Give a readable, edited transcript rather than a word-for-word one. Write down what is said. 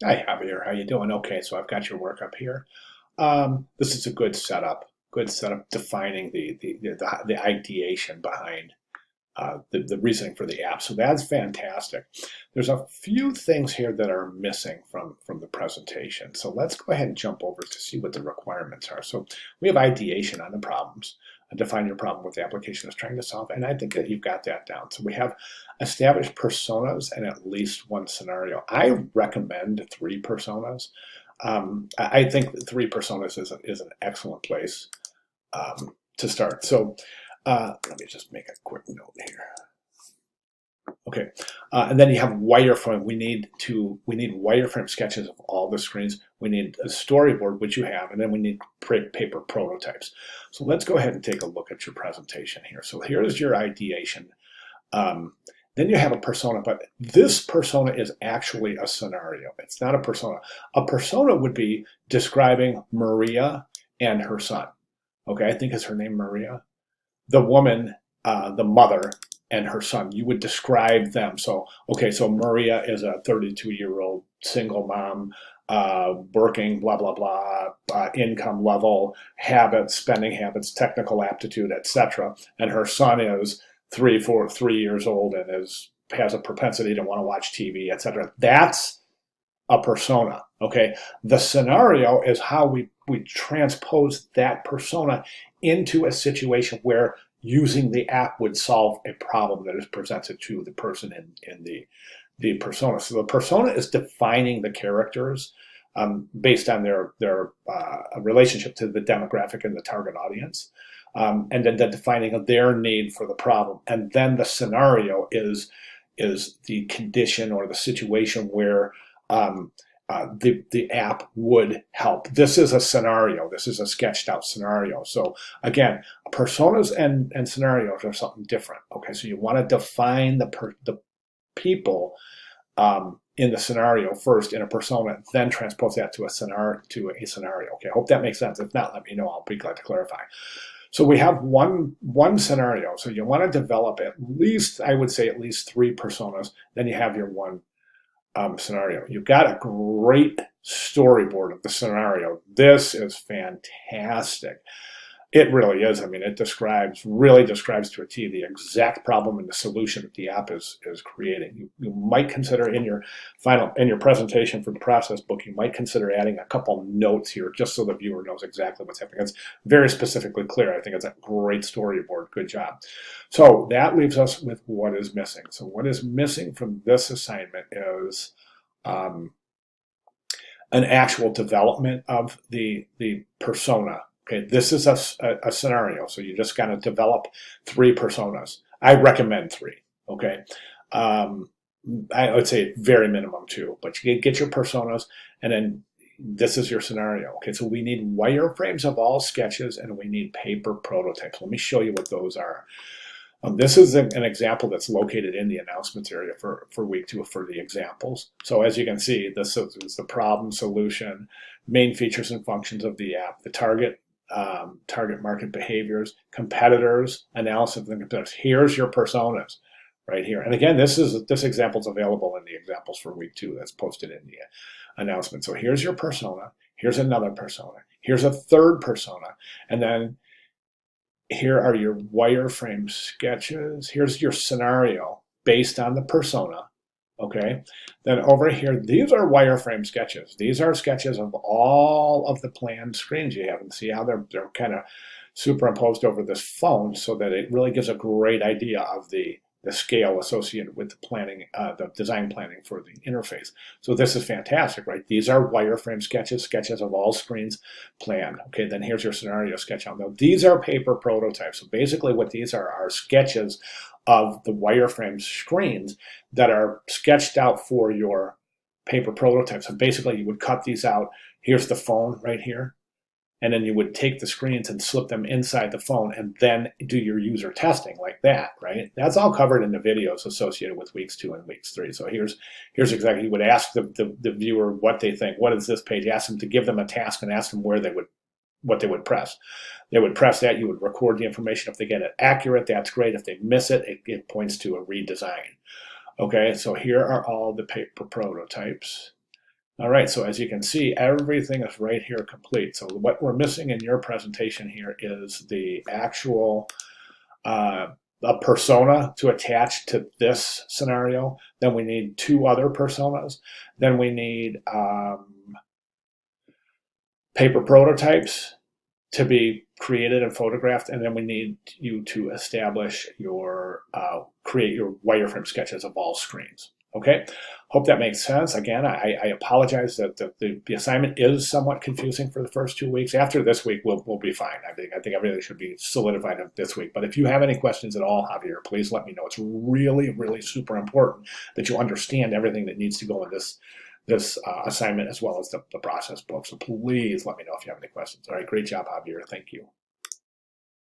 Hi, Javier. How you doing? Okay, so I've got your work up here. This is a good setup. Good setup defining the ideation behind the reasoning for the app. So that's fantastic. There's a few things here that are missing from the presentation. So let's go ahead and jump over to see what the requirements are. So we have ideation on the problems. Define your problem what the application is trying to solve. And I think that you've got that down. So we have established personas and at least one scenario. I recommend three personas. I think that three personas is an excellent place to start. So let me just make a quick note here. Okay, and then you have wireframe. We need wireframe sketches of all the screens. We need a storyboard, which you have, and then we need paper prototypes. So let's go ahead and take a look at your presentation here. So here's your ideation. Um, then you have a persona, but this persona is actually a scenario. It's not a persona. A persona would be describing Maria and her son. Okay, I think is her name Maria, the woman, the mother, and her son. You would describe them. So, okay, so Maria is a 32-year-old single mom, working, blah, blah, blah, income level, habits, spending habits, technical aptitude, etc. And her son is 3 years old and has a propensity to want to watch TV, etc. That's a persona. Okay, the scenario is how we transpose that persona into a situation where using the app would solve a problem that is presented to the person in the persona. So the persona is defining the characters based on their relationship to the demographic and the target audience, and then defining their need for the problem. And then the scenario is the condition or the situation where the app would help. This is a scenario. This is a sketched out scenario. So again, personas and scenarios are something different. Okay, so you want to define the people in the scenario first in a persona, then transpose that to a scenario. Okay, I hope that makes sense. If not, let me know. I'll be glad to clarify. So we have one scenario. So you want to develop at least, I would say, at least three personas. Then you have your one scenario. You've got a great storyboard of the scenario. This is fantastic. It really is. I mean, it really describes to a T the exact problem and the solution that the app is creating. You might consider in your presentation for the process book, you might consider adding a couple notes here just so the viewer knows exactly what's happening. It's very specifically clear. I think it's a great storyboard. Good job. So that leaves us with what is missing. So what is missing from this assignment is um, an actual development of the persona. Okay, this is a scenario, so you just got to develop three personas. I recommend three. Okay, um, I would say very minimum two, but you get your personas, and then this is your scenario. Okay, so we need wireframes of all sketches, and we need paper prototypes. Let me show you what those are. This is an example that's located in the announcements area for week 2 for the examples. So as you can see, this is the problem, solution, main features and functions of the app, the target market behaviors, competitors, analysis of the competitors. Here's your personas right here. And again, this example is available in the examples for week 2 that's posted in the announcement. So here's your persona. Here's another persona. Here's a third persona. And then here are your wireframe sketches. Here's your scenario based on the persona. Okay. Then over here, these are wireframe sketches. These are sketches of all of the planned screens you have, and see how they're kind of superimposed over this phone so that it really gives a great idea of the scale associated with the planning, the design planning for the interface. So this is fantastic, right? These are wireframe sketches of all screens planned. Okay, then here's your scenario sketch on them. These are paper prototypes. So basically what these are sketches of the wireframe screens that are sketched out for your paper prototypes. So basically you would cut these out. Here's the phone right here. And then you would take the screens and slip them inside the phone and then do your user testing like that, right? That's all covered in the videos associated with weeks 2 and weeks 3. So here's exactly, you would ask the viewer what they think. What is this page? Ask them to give them a task and ask them what they would press. They would press that. You would record the information. If they get it accurate, that's great. If they miss it, it points to a redesign. Okay, so here are all the paper prototypes. All right, so as you can see, everything is right here complete. So what we're missing in your presentation here is the actual a persona to attach to this scenario. Then we need two other personas. Then we need paper prototypes to be created and photographed, and then we need you to establish your create your wireframe sketches of all screens. Okay, hope that makes sense. Again, I apologize that the assignment is somewhat confusing for the first 2 weeks. After this week, we'll be fine. I think everything should be solidified this week. But if you have any questions at all, Javier, please let me know. It's really, really super important that you understand everything that needs to go in this assignment as well as the process book. So please let me know if you have any questions. All right, great job, Javier. Thank you.